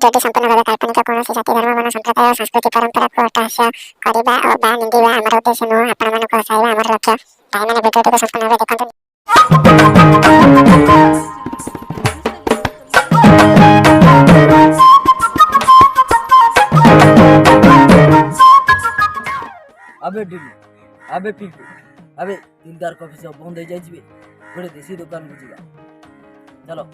जदि संपूर्ण भाव काल्पनिक कौन जाति धर्म वन संप्रदाय संस्कृति परंपरा को हताशा करवा और निंदा आम उद्देश्य नुह आपण मान हसाइबा आम लक्ष्य भाई मैंने वीडियो को संपूर्ण भाव देखते अबे डिलू अबे पिंटू अबे दिलदार कॉफी शॉप बंद हो जाइए गोटे देसी दुकान को जीवा चलो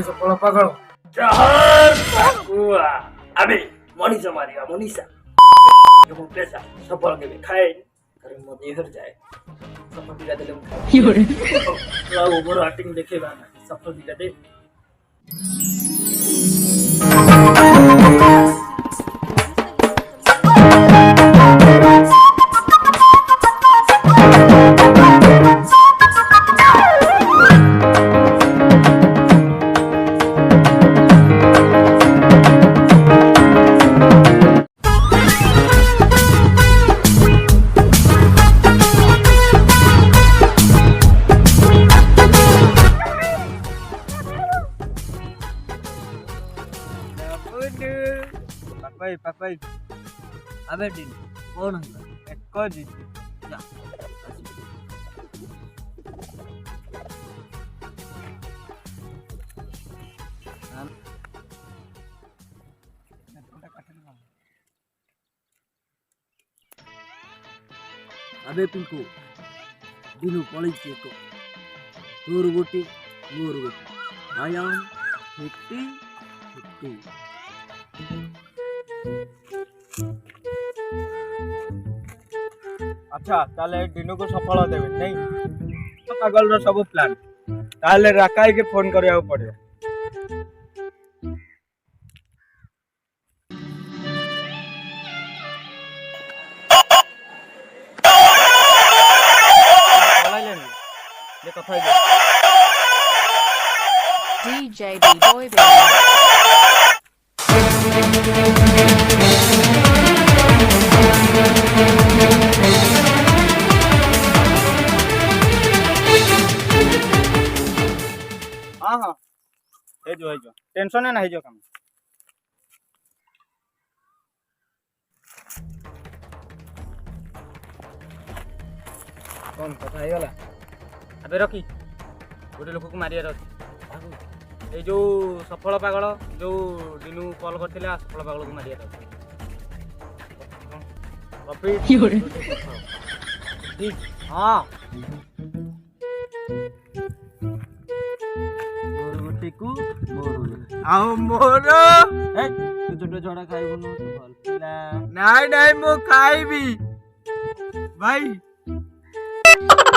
सफल पागल अबे मनीषा मारिया मनीषा जो पैसा सफल के खाए करे मत इधर जाए सफल दिला दे लो ओवर एक्टिंग देखेगा सफल दिला दे पापाई अबे दिन कौन है एक जी जा अबे पिंकू दिनु पड़ी चेको तोर गोटी मोर गोटी आई एम 50-50 अच्छा ताले दिनु को सफल देबे नहीं तो पागल रो सब प्लान ताले राकाई के फोन करिया पड़ियो ले कथा है DJ B-boy baby हाँ हे जो टेंशन है ना हे जो काम कौन कथा गला अबे रखी गोटे लोक को मारियार अच्छी ये जो सफल पागल जो दिनू कॉल करते सफल पागल को मारियार हाँ मोर छोटे छोटा खाइबु नाई नाई मो खाइबी भाई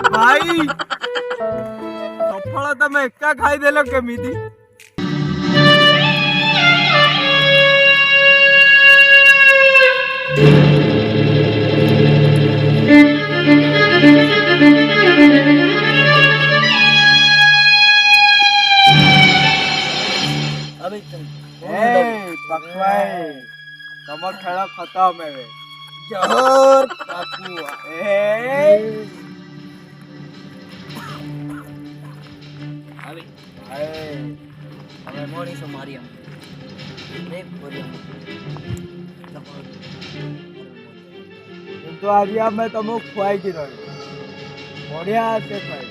भाई सफल तमे एका खाई देलो केमिति तम खेल खत्म है जोर पापुआ हमें मोड़ी से मारिया तो आज मैं तुमको खुआई की रही बढ़िया से खाई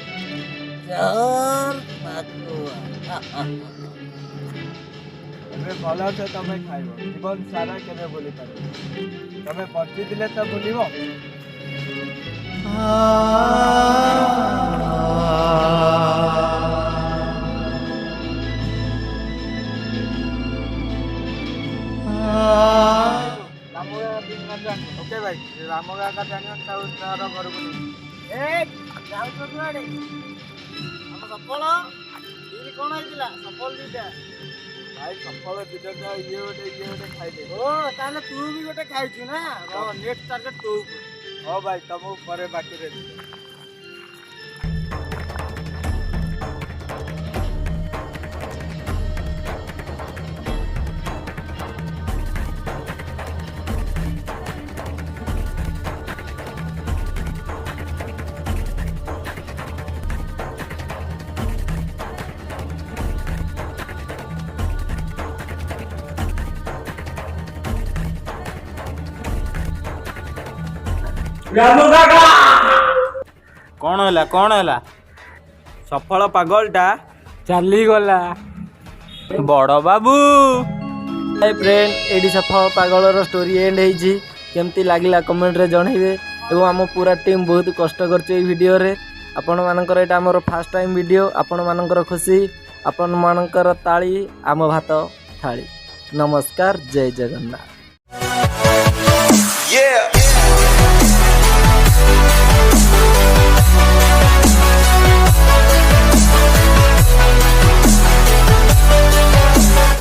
भल से तुम खाइब जीवन सारा के बोली पार तुम बची दिले तो भूल ओके भाई रामगा का जानियो तार घर को ए जाउ तो दुआडे हम सफल ई कोन आइला सफल दिटा भाई सफल दिटा का ये ओटे खाइ दे ओ ताले तू भी ओटे खाइछु ना रो नेक्स्ट टारगेट तो ओ भाई तुम परे बाकी रे କଣ ହେଲା ସଫଳ ପାଗଳଟା ଚାଲିଗଲା। ବଡ଼ ବାବୁ। ହାଇ ଫ୍ରେଣ୍ଡ, ଏଇଠି ସଫଳ ପାଗଳର ଷ୍ଟୋରି ଏଣ୍ଡ ହେଇଛି। କେମିତି ଲାଗିଲା କମେଣ୍ଟରେ ଜଣେଇବେ। ଏବଂ ଆମ ପୁରା ଟିମ୍ ବହୁତ କଷ୍ଟ କରିଛୁ ଏଇ ଭିଡ଼ିଓରେ। ଆପଣମାନଙ୍କର ଏଇଟା ଆମର ଫାର୍ଷ୍ଟ ଟାଇମ୍ ଭିଡ଼ିଓ। ଆପଣମାନଙ୍କର ଖୁସି, ଆପଣମାନଙ୍କର ତାଳି ଆମ ଭାତ ଥାଳି। ନମସ୍କାର, ଜୟ ଜଗନ୍ନାଥ। Yeah.